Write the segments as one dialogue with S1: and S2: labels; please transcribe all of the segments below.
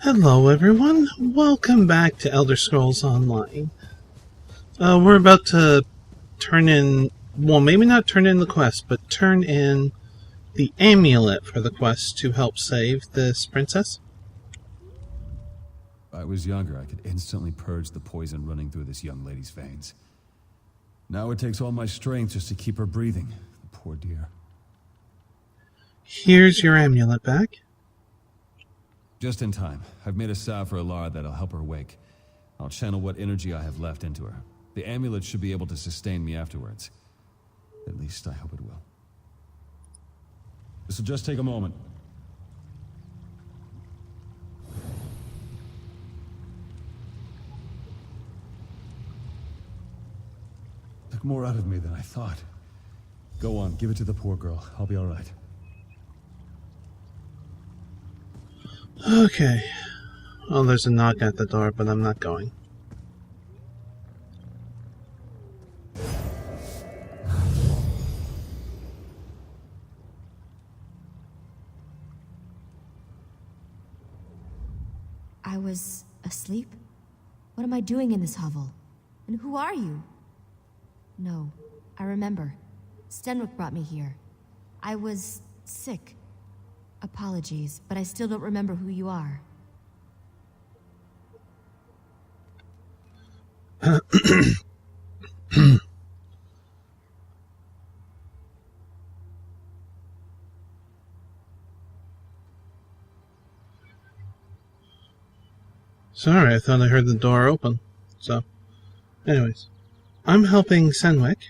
S1: Hello everyone, welcome back to Elder Scrolls Online. We're about to turn in, well maybe not turn in the quest, but turn in the amulet for the quest to help save this princess.
S2: If I was younger, I could instantly purge the poison running through this young lady's veins. Now it takes all my strength just to keep her breathing, the poor dear.
S1: Here's your amulet back.
S2: Just in time. I've made a salve for Alara that'll help her wake. I'll channel what energy I have left into her. The amulet should be able to sustain me afterwards. At least I hope it will. This'll just take a moment. Took more out of me than I thought. Go on, give it to the poor girl. I'll be all right.
S1: Okay. Oh, there's a knock at the door, but I'm not going.
S3: I was asleep? What am I doing in this hovel? And who are you? No, I remember. Stenwick brought me here. I was sick. Apologies, but I still don't remember who you are.
S1: Sorry, I thought I heard the door open. So, anyways. I'm helping Senwick.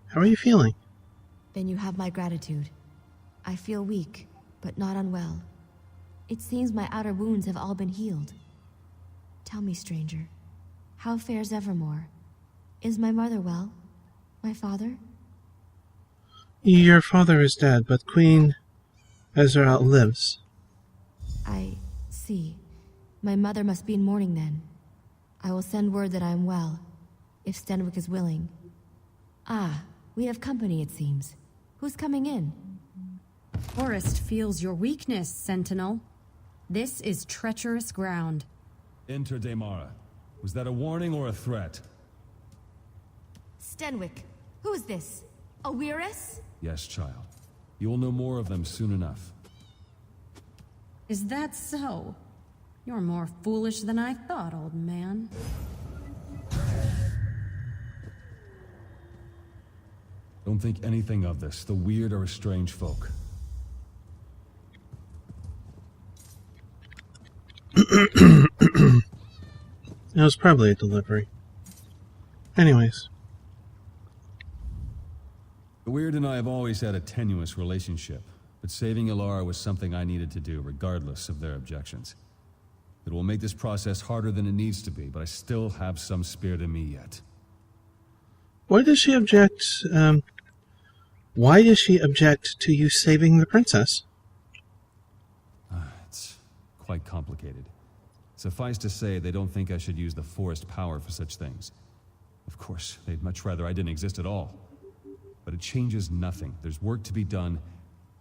S1: How are you feeling?
S3: Then you have my gratitude. I feel weak, but not unwell. It seems my outer wounds have all been healed. Tell me, stranger, how fares Evermore? Is my mother well? My father?
S1: Your father is dead, but Queen Ezra lives.
S3: I see. My mother must be in mourning then. I will send word that I am well, if Stenwick is willing. Ah, we have company, it seems. Who's coming in?
S4: Forest feels your weakness, Sentinel. This is treacherous ground.
S2: Enter Daemara. Was that a warning or a threat?
S3: Stenwick, who is this? A Weirus?
S2: Yes, child. You'll know more of them soon enough.
S4: Is that so? You're more foolish than I thought, old man.
S2: Don't think anything of this. The weird are a strange folk.
S1: It was probably a delivery. Anyways.
S2: The weird and I have always had a tenuous relationship, but saving Alara was something I needed to do regardless of their objections. It will make this process harder than it needs to be, but I still have some spirit in me yet.
S1: Why does she object, to you saving the princess?
S2: It's quite complicated. Suffice to say, they don't think I should use the forest power for such things. Of course, they'd much rather I didn't exist at all. But it changes nothing. There's work to be done,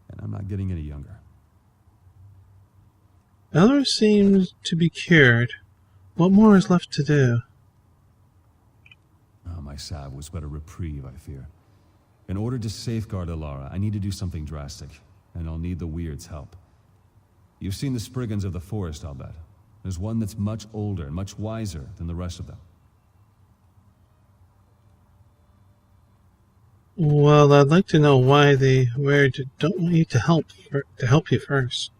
S2: and I'm not getting any younger.
S1: Elder seems to be cured. What more is left to do?
S2: Oh, my salve was but a reprieve, I fear. In order to safeguard Alara, I need to do something drastic, and I'll need the Weird's help. You've seen the Spriggans of the forest, I'll bet. There's one that's much older and much wiser than the rest of them.
S1: Well, I'd like to know why the Weird don't want you to help you first.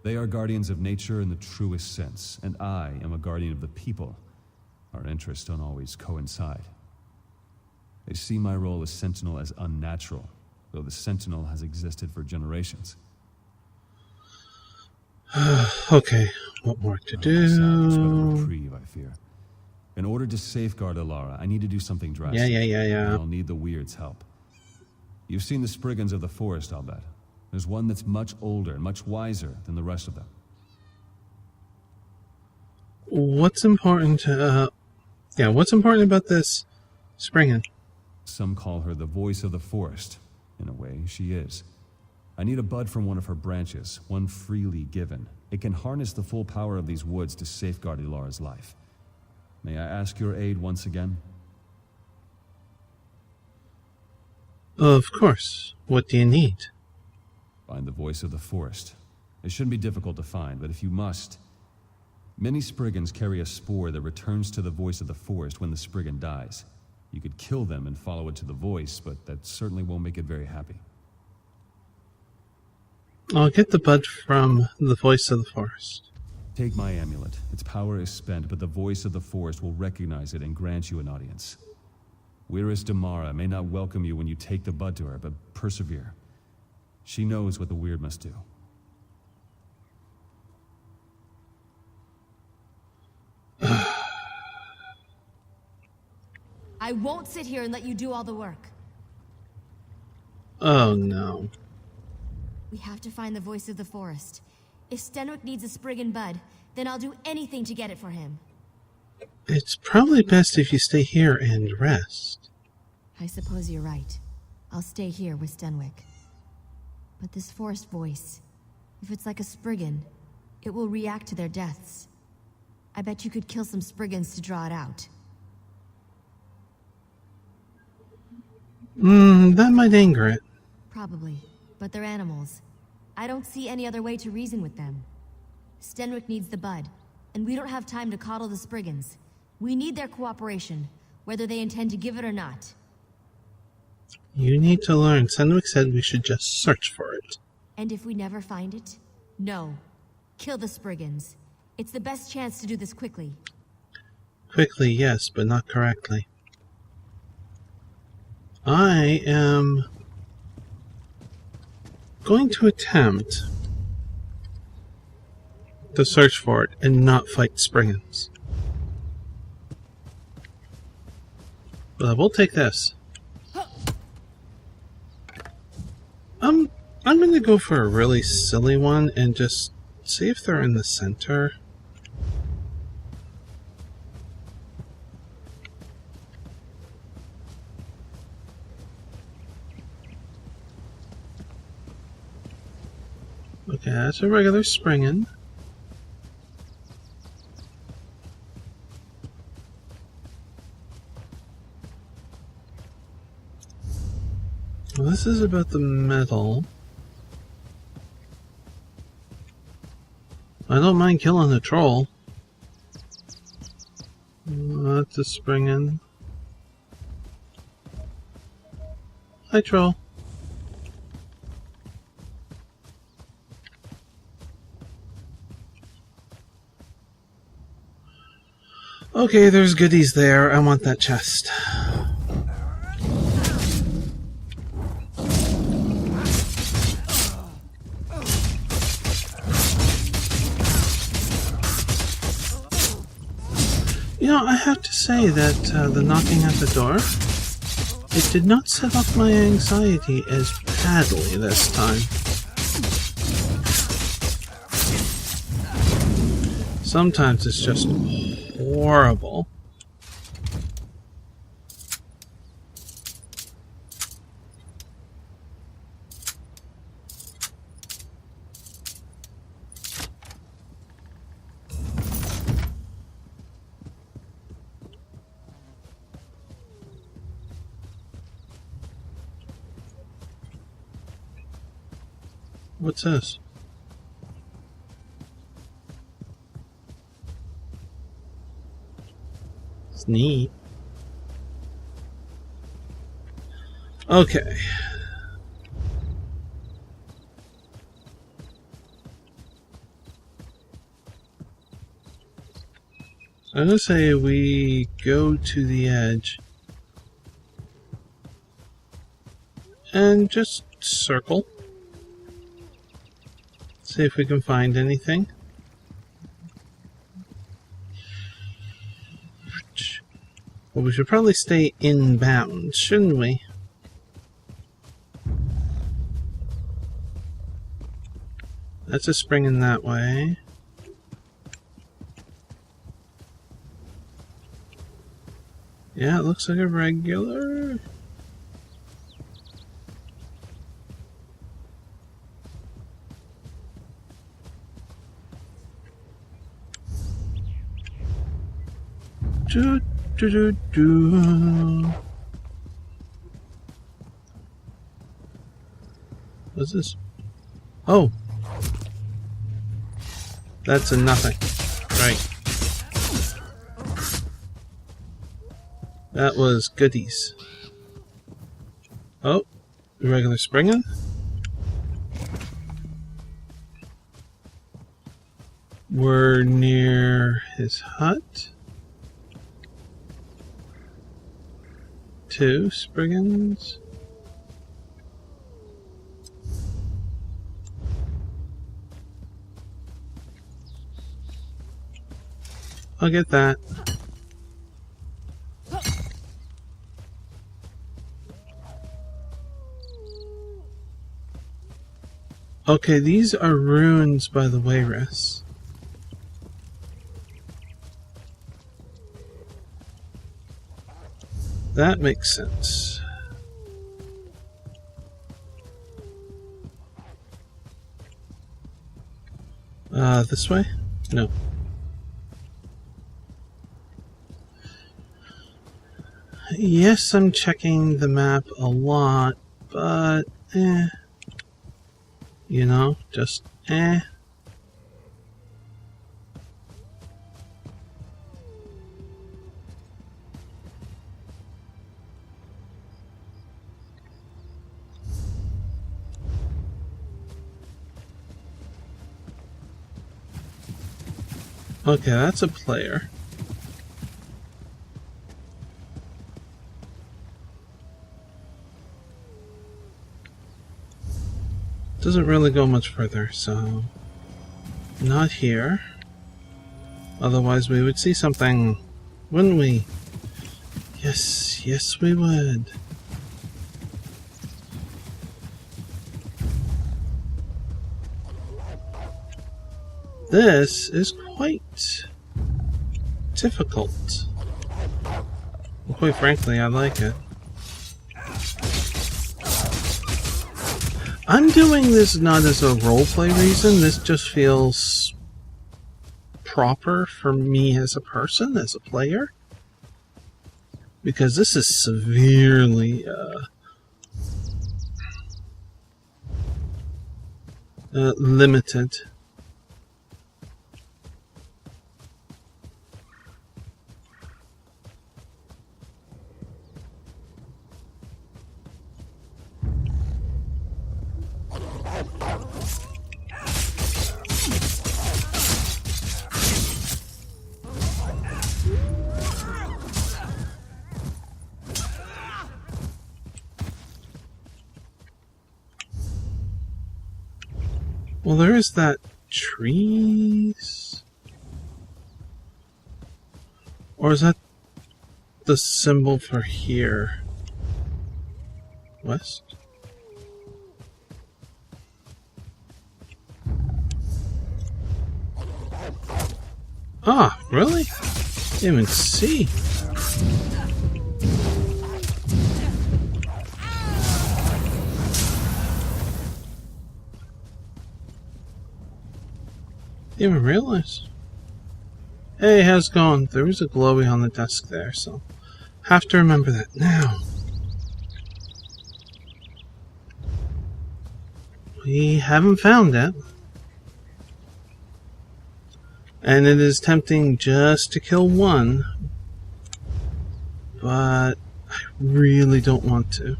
S2: They are guardians of nature in the truest sense, and I am a guardian of the people. Our interests don't always coincide. They see my role as Sentinel as unnatural, though the Sentinel has existed for generations.
S1: Okay, what more to do?
S2: Reprieve, I fear. In order to safeguard Alara, I need to do something drastic.
S1: Yeah.
S2: And I'll need the Weird's help. You've seen the Spriggans of the forest, I'll bet. There's one that's much older and much wiser than the rest of them.
S1: What's important about this Spriggan?
S2: Some call her the voice of the forest. In a way, she is. I need a bud from one of her branches, one freely given. It can harness the full power of these woods to safeguard Ilara's life. May I ask your aid once again?
S1: Of course. What do you need?
S2: Find the voice of the forest. It shouldn't be difficult to find, but if you must... Many Spriggans carry a spore that returns to the voice of the forest when the Spriggan dies. You could kill them and follow it to the voice, but that certainly won't make it very happy.
S1: I'll get the bud from the voice of the forest.
S2: Take my amulet. Its power is spent, but the voice of the forest will recognize it and grant you an audience. Weiris Damara may not welcome you when you take the bud to her, but persevere. She knows what the weird must do.
S3: I won't sit here and let you do all the work.
S1: Oh no.
S3: We have to find the voice of the forest. If Stenwick needs a Spriggan bud, then I'll do anything to get it for him.
S1: It's probably best if you stay here and rest.
S3: I suppose you're right. I'll stay here with Stenwick. But this forest voice, if it's like a Spriggan, it will react to their deaths. I bet you could kill some Spriggans to draw it out.
S1: That might anger it.
S3: Probably, but they're animals. I don't see any other way to reason with them. Stenwick needs the bud, and we don't have time to coddle the Spriggans. We need their cooperation, whether they intend to give it or not.
S1: You need to learn. Stenwick said we should just search for it.
S3: And if we never find it? No. Kill the Spriggans. It's the best chance to do this quickly.
S1: Quickly, yes, but not correctly. I am going to attempt to search for it and not fight Spriggans. But we'll take this. I'm going to go for a really silly one and just see if they're in the center. Okay, that's a regular Spriggan. Well, this is about the metal. I don't mind killing a troll. That's a Spriggan. Hi, troll. Okay, there's goodies there. I want that chest. You know, I have to say that the knocking at the door, it did not set off my anxiety as badly this time. Sometimes it's just horrible. What's this? It's neat. Okay. So I'm gonna say we go to the edge and just circle. See if we can find anything. Well, we should probably stay inbound, shouldn't we? That's a spring in that way. Yeah, it looks like a regular. Do, do, do, do. What's this? Oh. That's a nothing. Right. That was goodies. Oh. Regular springing. We're near his hut. 2 Spriggans. I'll get that. Okay, these are runes by the Wayress. That makes sense. This way? No. Yes, I'm checking the map a lot, but you know, just Okay, that's a player. Doesn't really go much further, so not here. Otherwise we would see something, wouldn't we? Yes, yes we would. This is quite difficult. Well, quite frankly, I like it. I'm doing this not as a roleplay reason, this just feels proper for me as a person, as a player. Because this is severely limited. Well, there is that trees. Or is that the symbol for here? West? Ah, really? Didn't even see. Didn't even realize. Hey, how's it going? There was a glowy on the desk there, so have to remember that now. We haven't found it. And it is tempting just to kill one, but I really don't want to.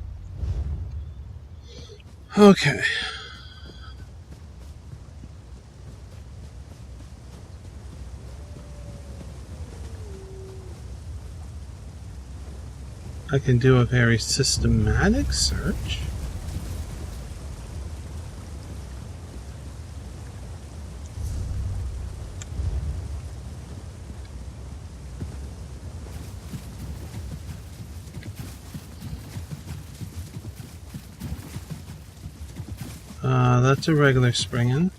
S1: Okay. I can do a very systematic search. That's a regular springin'.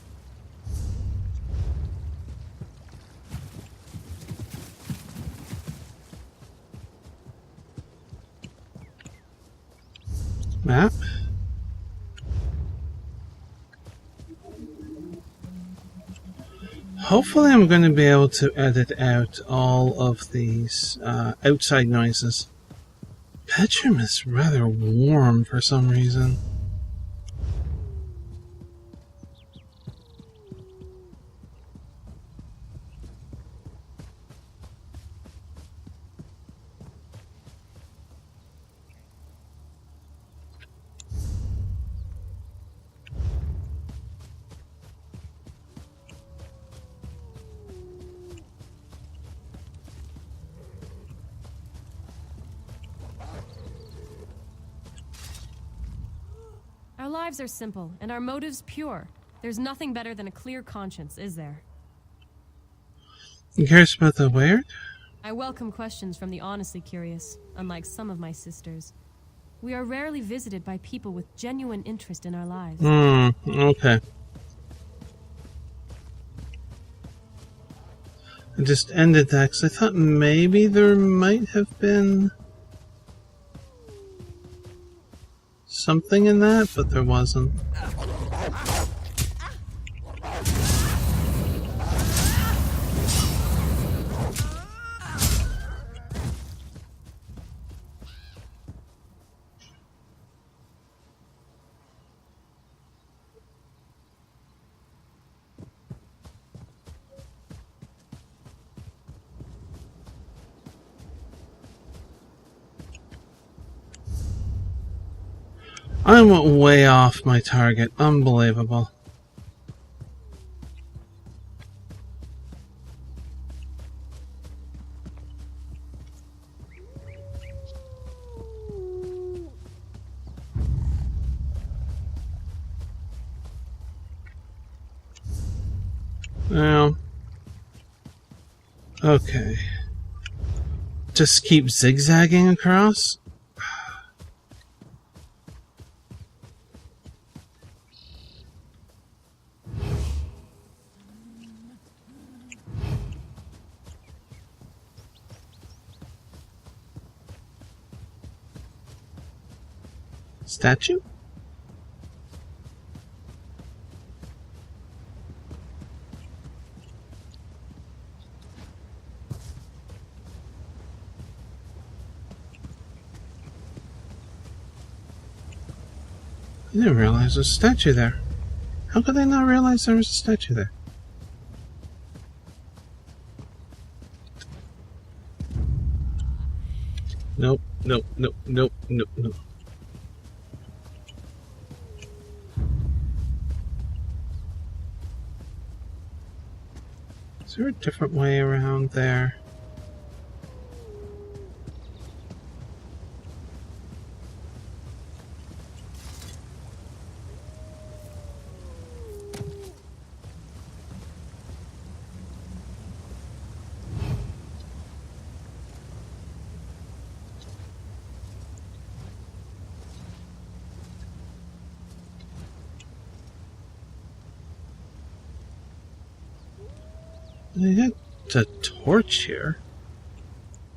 S1: Map. Hopefully I'm going to be able to edit out all of these outside noises. Bedroom is rather warm for some reason.
S5: Our lives are simple, and our motives pure. There's nothing better than a clear conscience, is there?
S1: You curious about the weird?
S5: I welcome questions from the honestly curious, unlike some of my sisters. We are rarely visited by people with genuine interest in our lives.
S1: Okay. I just ended that because I thought maybe there might have been something in that, but there wasn't. I went way off my target. Unbelievable. Now, okay. Just keep zigzagging across? Statue? I didn't realize there was a statue there. How could I not realize there was a statue there? Nope, nope, nope, nope, nope, nope. Is there a different way around there? They had a torch here.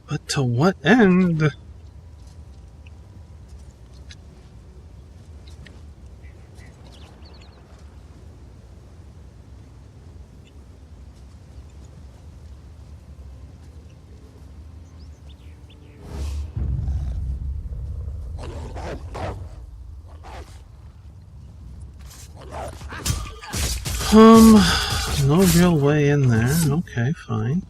S1: But to what end? No real way in there. Okay, fine.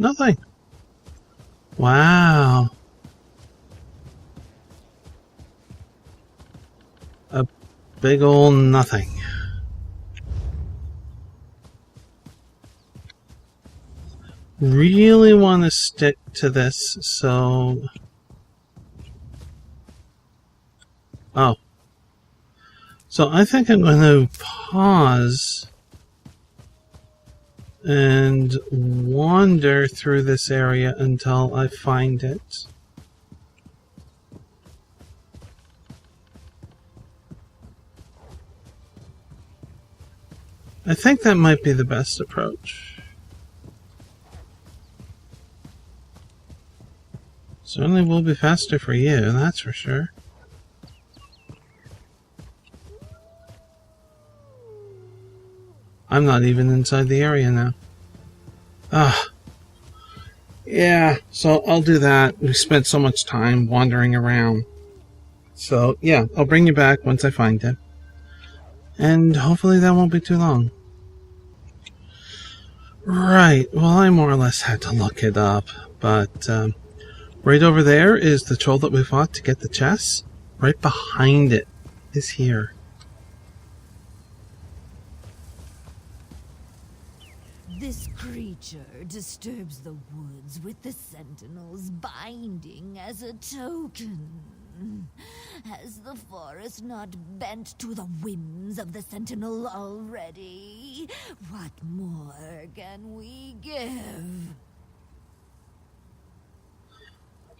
S1: Nothing. Wow. A big ol' nothing. Really want to stick to this, so... Oh. So I think I'm going to pause and wander through this area until I find it. I think that might be the best approach. Certainly will be faster for you, that's for sure. I'm not even inside the area now. Yeah, so I'll do that. We spent so much time wandering around. So, yeah, I'll bring you back once I find it. And hopefully that won't be too long. Right, well, I more or less had to look it up, but right over there is the troll that we fought to get the chest. Right behind it is here.
S6: This creature disturbs the woods with the Sentinel's binding as a token. Has the forest not bent to the whims of the Sentinel already? What more can we give?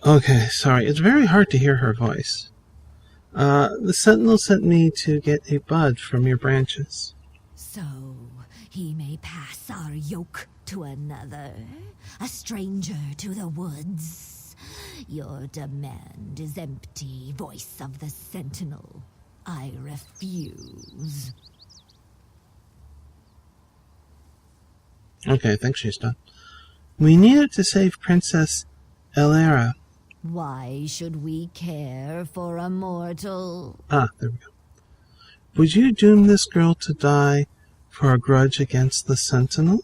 S1: Okay, sorry, it's very hard to hear her voice. The Sentinel sent me to get a bud from your branches.
S6: So, he may pass our yoke to another, a stranger to the woods. Your demand is empty, voice of the Sentinel. I refuse.
S1: Okay, I think she's done. We needed to save Princess Elera.
S6: Why should we care for a mortal?
S1: Ah, there we go. Would you doom this girl to die for a grudge against the Sentinel?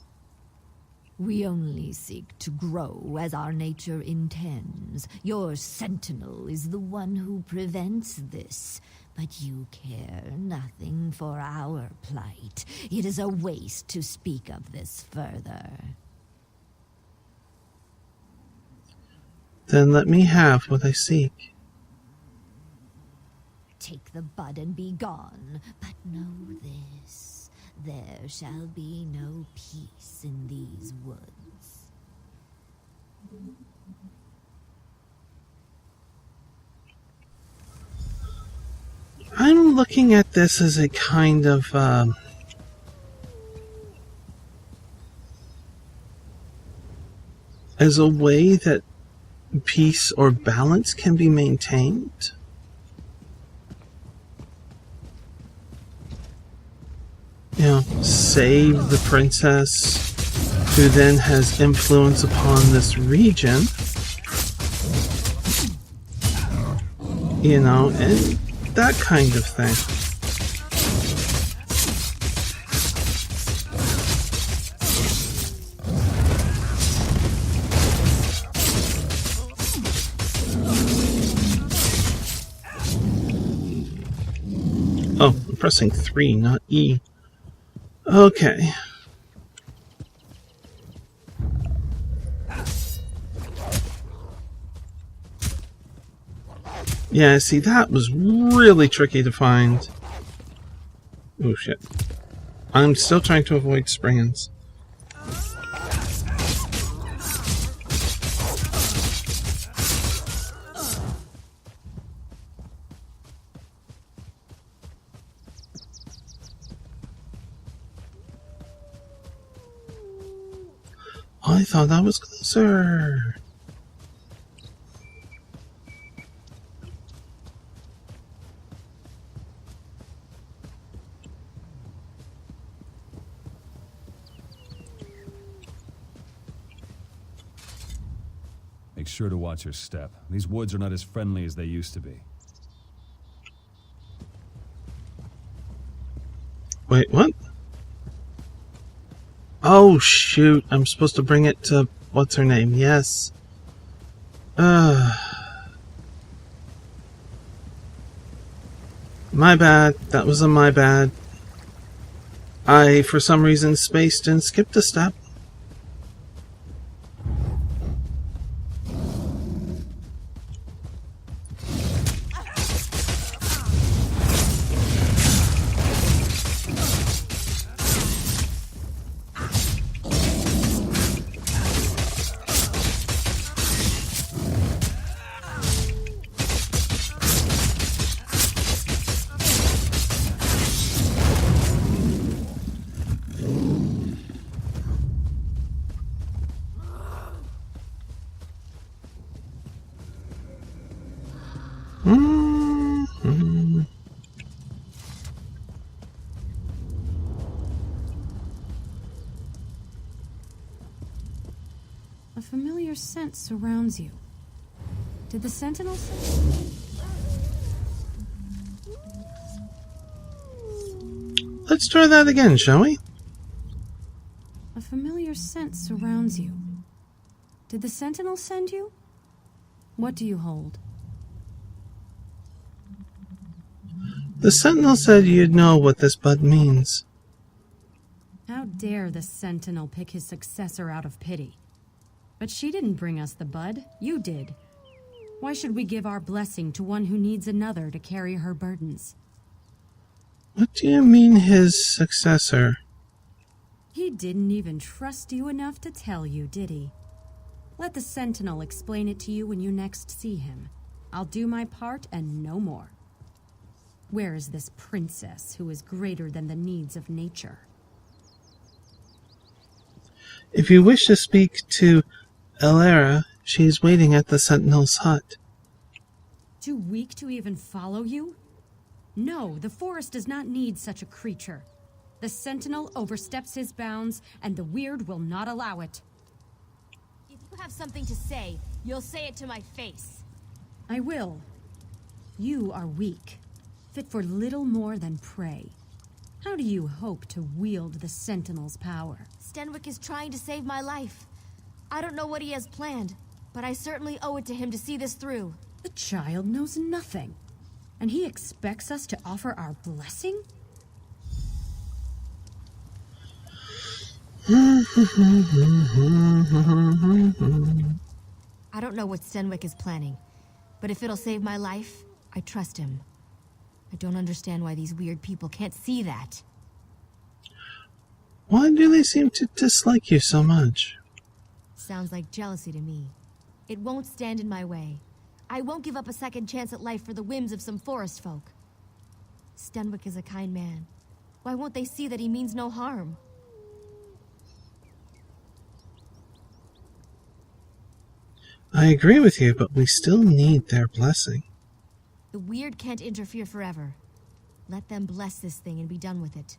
S6: We only seek to grow as our nature intends. Your Sentinel is the one who prevents this. But you care nothing for our plight. It is a waste to speak of this further.
S1: Then let me have what I seek.
S6: Take the bud and be gone. But know this, there shall be no peace in these woods.
S1: I'm looking at this as a kind of as a way that peace or balance can be maintained. You know, save the princess who then has influence upon this region. You know, and that kind of thing. Oh, I'm pressing 3, not E. Okay. Yeah, see, that was really tricky to find. Oh, shit. I'm still trying to avoid springs. I thought that was closer.
S2: Make sure to watch your step. These woods are not as friendly as they used to be.
S1: Wait, what? Oh, shoot. I'm supposed to bring it to... what's her name? Yes. My bad. That was my bad. I, for some reason, spaced and skipped a step.
S4: A familiar scent surrounds you. Did the sentinel say?
S1: Let's try that again, shall we?
S4: A familiar scent surrounds you. Did the sentinel send you? What do you hold?
S1: The sentinel said you'd know what this bud means.
S4: How dare the sentinel pick his successor out of pity? But she didn't bring us the bud. You did. Why should we give our blessing to one who needs another to carry her burdens?
S1: What do you mean, his successor?
S4: He didn't even trust you enough to tell you, did he? Let the sentinel explain it to you when you next see him. I'll do my part and no more. Where is this princess who is greater than the needs of nature?
S1: If you wish to speak to Elara, she is waiting at the sentinel's hut.
S4: Too weak to even follow you? No, the forest does not need such a creature. The sentinel oversteps his bounds, and the weird will not allow it.
S3: If you have something to say, you'll say it to my face.
S4: I will. You are weak, fit for little more than prey. How do you hope to wield the sentinel's power?
S3: Stenwick is trying to save my life. I don't know what he has planned, but I certainly owe it to him to see this through.
S4: The child knows nothing, and he expects us to offer our blessing?
S3: I don't know what Stenwick is planning, but if it'll save my life, I trust him. I don't understand why these weird people can't see that.
S1: Why do they seem to dislike you so much?
S3: Sounds like jealousy to me. It won't stand in my way. I won't give up a second chance at life for the whims of some forest folk. Stenwick is a kind man. Why won't they see that he means no harm?
S1: I agree with you, but we still need their blessing.
S3: The weird can't interfere forever. Let them bless this thing and be done with it.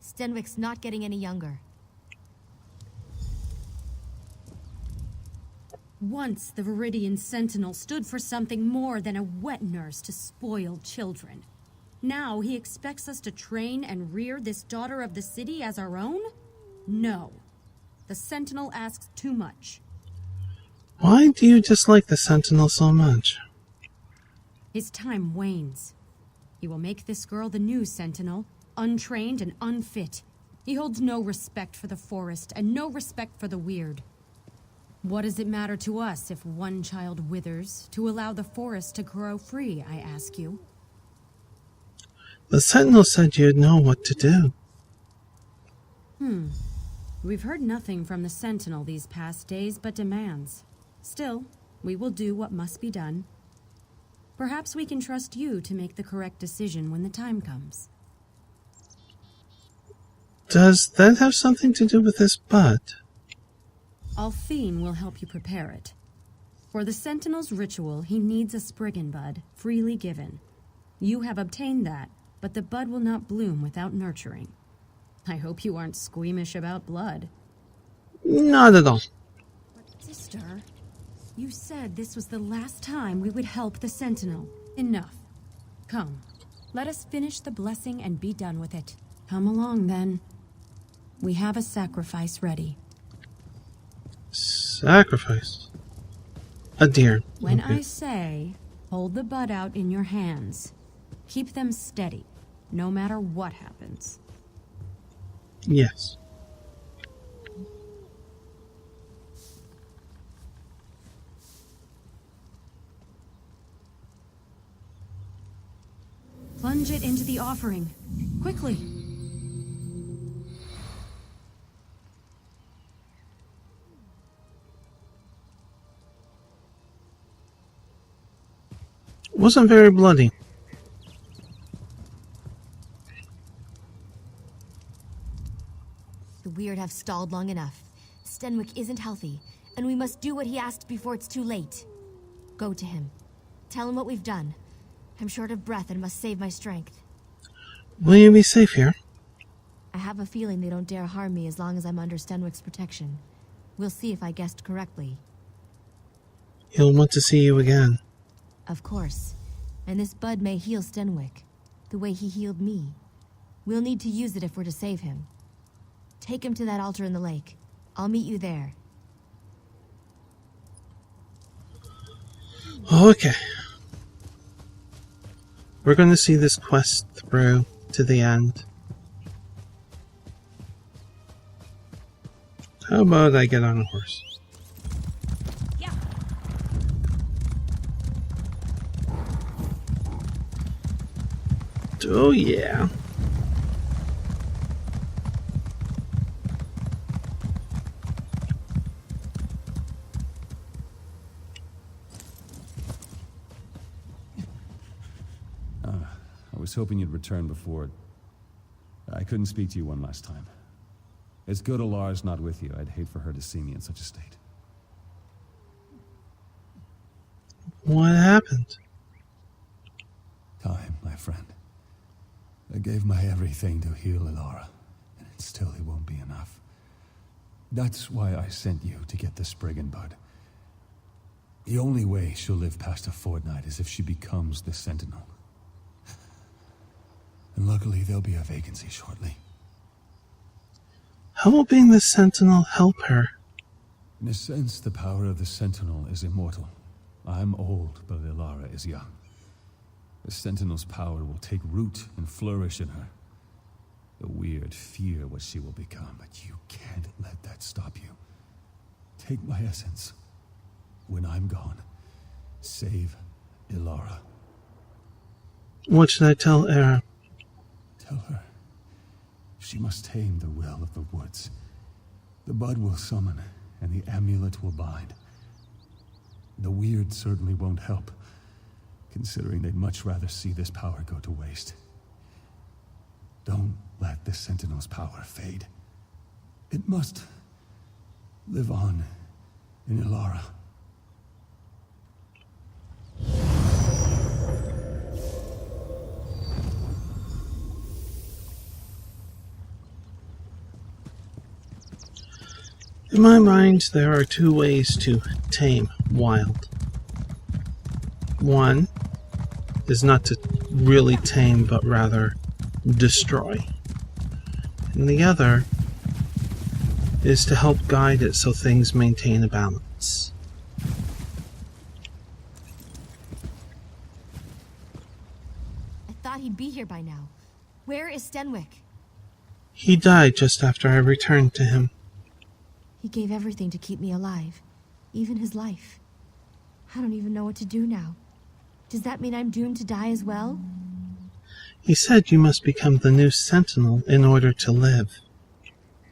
S3: Stenwick's not getting any younger.
S4: Once the Viridian Sentinel stood for something more than a wet nurse to spoil children. Now he expects us to train and rear this daughter of the city as our own? No. The Sentinel asks too much.
S1: Why do you dislike the sentinel so much?
S4: His time wanes. He will make this girl the new Sentinel, untrained and unfit. He holds no respect for the forest and no respect for the weird. What does it matter to us if one child withers to allow the forest to grow free, I ask you?
S1: The sentinel said you'd know what to do.
S4: We've heard nothing from the Sentinel these past days but demands. Still, we will do what must be done. Perhaps we can trust you to make the correct decision when the time comes.
S1: Does that have something to do with this bud?
S4: Althine will help you prepare it. For the Sentinel's ritual, he needs a Spriggan bud, freely given. You have obtained that, but the bud will not bloom without nurturing. I hope you aren't squeamish about blood.
S1: Not at all.
S4: Sister, you said this was the last time we would help the Sentinel. Enough. Come, let us finish the blessing and be done with it. Come along, then. We have a sacrifice ready.
S1: Sacrifice? A deer.
S4: When
S1: Okay.
S4: I say, hold the bud out in your hands. Keep them steady, no matter what happens.
S1: Yes.
S4: Plunge it into the offering. Quickly.
S1: Wasn't very bloody.
S3: The weird have stalled long enough. Stenwick isn't healthy, and we must do what he asked before it's too late. Go to him. Tell him what we've done. I'm short of breath and must save my strength.
S1: Will you be safe here?
S3: I have a feeling they don't dare harm me as long as I'm under Stenwick's protection. We'll see if I guessed correctly.
S1: He'll want to see you again.
S3: Of course. And this bud may heal Stenwick, the way he healed me. We'll need to use it if we're to save him. Take him to that altar in the lake. I'll meet you there.
S1: Okay. We're going to see this quest through to the end. How about I get on a horse?
S4: Yeah.
S1: Oh yeah.
S2: I was hoping you'd return before... I couldn't speak to you one last time. It's good Alara's not with you. I'd hate for her to see me in such a state.
S1: What happened?
S2: Time, my friend. I gave my everything to heal Alara, and it still won't be enough. That's why I sent you to get the Spriggan bud. The only way she'll live past a fortnight is if she becomes the Sentinel. And luckily, there'll be a vacancy shortly.
S1: How will being the Sentinel help her?
S2: In a sense, the power of the Sentinel is immortal. I'm old, but Alara is young. The Sentinel's power will take root and flourish in her. The weird fear what she will become, but you can't let that stop you. Take my essence. When I'm gone, save Alara.
S1: What should I tell Era?
S2: Tell her she must tame the will of the woods. The bud will summon, and the amulet will bind. The weird certainly won't help, considering they'd much rather see this power go to waste. Don't let the Sentinel's power fade. It must live on in Alara.
S1: In my mind, there are two ways to tame wild. One is not to really tame, but rather destroy. And the other is to help guide it so things maintain a balance.
S3: I thought he'd be here by now. Where is Stenwick?
S1: He died just after I returned to him.
S3: He gave everything to keep me alive, even his life. I don't even know what to do now. Does that mean I'm doomed to die as well?
S1: He said you must become the new Sentinel in order to live.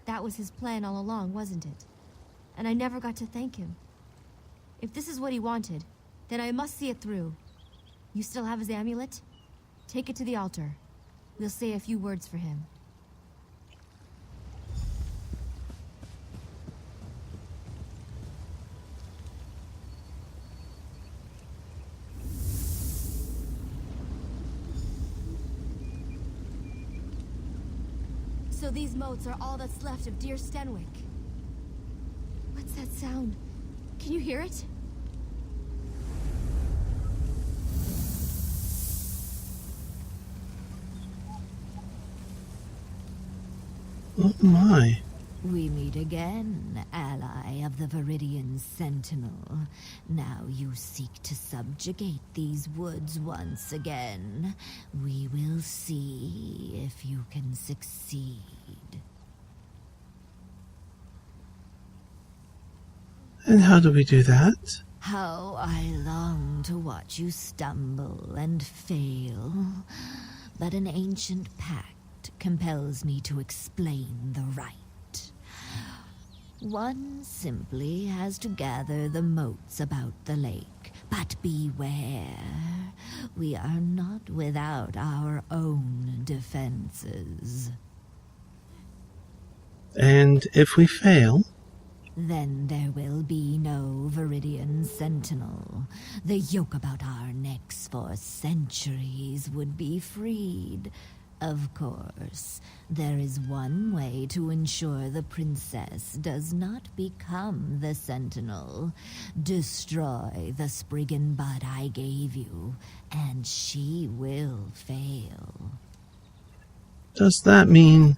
S3: That was his plan all along, wasn't it? And I never got to thank him. If this is what he wanted, then I must see it through. You still have his amulet? Take it to the altar. We'll say a few words for him. So these moats are all that's left of dear Stenwick. What's that sound? Can you hear it?
S1: Oh my.
S6: We meet again, ally of the Viridian Sentinel. Now you seek to subjugate these woods once again. We will see if you can succeed.
S1: And how do we do that?
S6: How I long to watch you stumble and fail. But an ancient pact compels me to explain the rite. One simply has to gather the moats about the lake. But beware, we are not without our own defenses.
S1: And if we fail?
S6: Then there will be no Viridian Sentinel. The yoke about our necks for centuries would be freed. Of course, there is one way to ensure the princess does not become the Sentinel. Destroy the Spriggan bud I gave you, and she will fail.
S1: Does that mean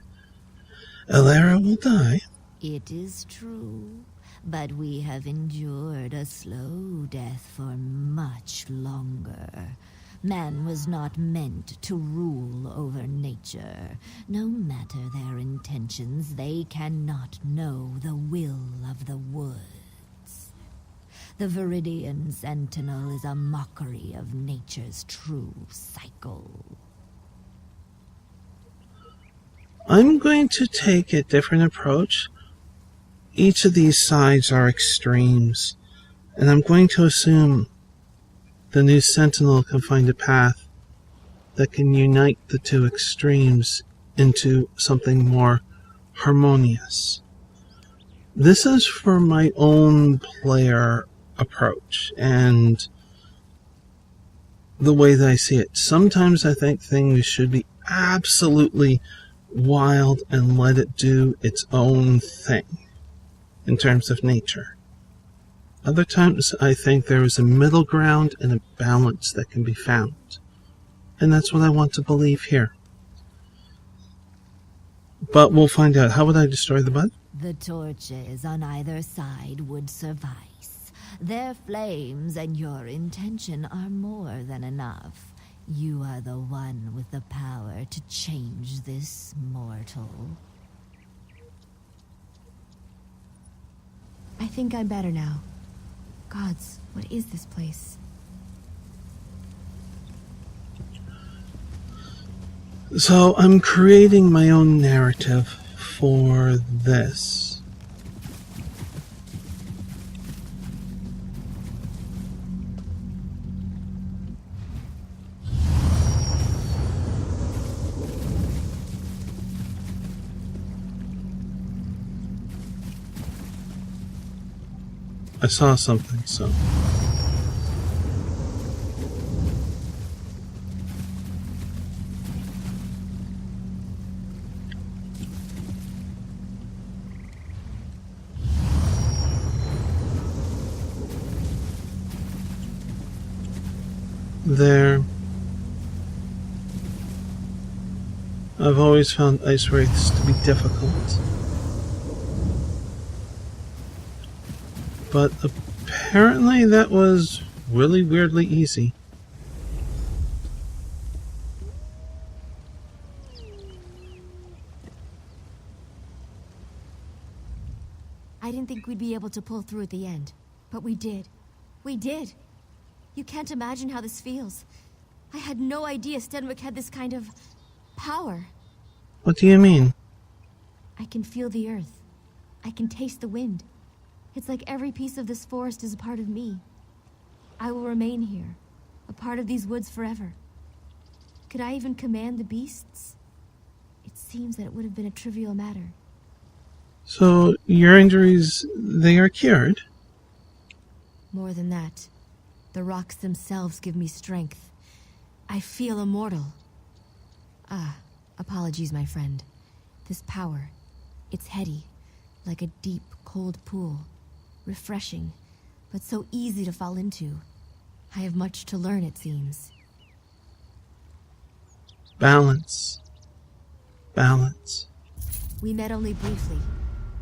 S1: Elara will die?
S6: It is true, but we have endured a slow death for much longer. Man was not meant to rule over nature. No matter their intentions, they cannot know the will of the woods. The Viridian Sentinel is a mockery of nature's true cycle.
S1: I'm going to take a different approach. Each of these sides are extremes, and I'm going to assume the new Sentinel can find a path that can unite the two extremes into something more harmonious. This is for my own player approach and the way that I see it. Sometimes I think things should be absolutely wild and let it do its own thing in terms of nature. Other times I think there is a middle ground and a balance that can be found. And that's what I want to believe here. But we'll find out. How would I destroy the bud?
S6: The torches on either side would suffice. Their flames and your intention are more than enough. You are the one with the power to change this mortal.
S3: I think I'm better now. Gods, what is this place?
S1: So I'm creating my own narrative for this. I saw something, so... There. I've always found ice wraiths to be difficult. But apparently that was really weirdly easy.
S3: I didn't think we'd be able to pull through at the end, but we did. We did! You can't imagine how this feels. I had no idea Stenwick had this kind of power.
S1: What do you mean?
S3: I can feel the earth. I can taste the wind. It's like every piece of this forest is a part of me. I will remain here, a part of these woods forever. Could I even command the beasts? It seems that it would have been a trivial matter.
S1: So, your injuries, they are cured?
S3: More than that, the rocks themselves give me strength. I feel immortal. Apologies, my friend. This power, it's heady, like a deep, cold pool. Refreshing, but so easy to fall into. I have much to learn, it seems.
S1: Balance. Balance.
S3: We met only briefly.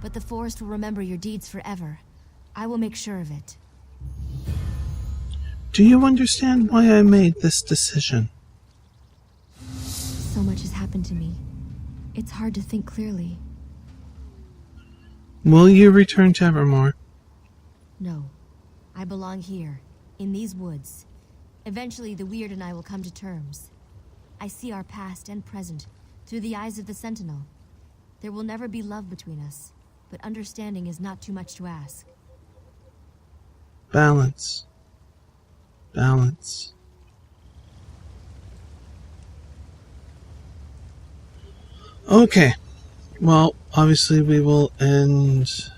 S3: but the forest will remember your deeds forever. I will make sure of it.
S1: Do you understand why I made this decision?
S3: So much has happened to me. It's hard to think clearly.
S1: Will you return to Evermore?
S3: No. I belong here, in these woods. Eventually, the Weird and I will come to terms. I see our past and present through the eyes of the Sentinel. There will never be love between us, but understanding is not too much to ask.
S1: Balance. Balance. Okay. Well, obviously we will end...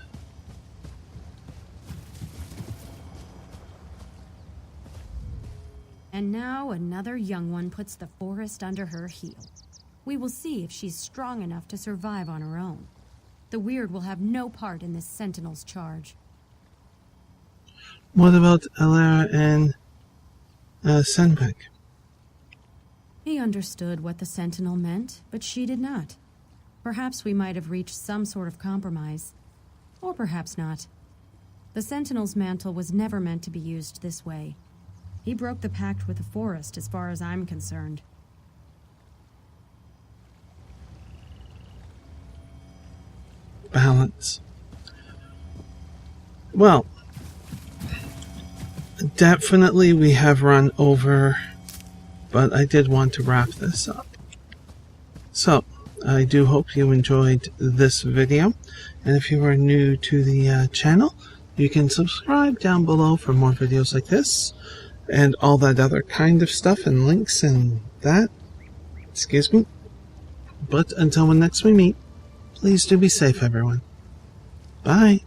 S4: And now another young one puts the forest under her heel. We will see if she's strong enough to survive on her own. The Weird will have no part in this Sentinel's charge.
S1: What about Elara and Senpek?
S4: He understood what the Sentinel meant, but she did not. Perhaps we might have reached some sort of compromise. Or perhaps not. The Sentinel's mantle was never meant to be used this way. He broke the pact with the forest as far as I'm concerned.
S1: Balance. Well, definitely we have run over, but I did want to wrap this up. So, I do hope you enjoyed this video, and if you are new to the channel, you can subscribe down below for more videos like this, and all that other kind of stuff, and links and that. Excuse me. But until when next we meet, please do be safe, everyone. Bye.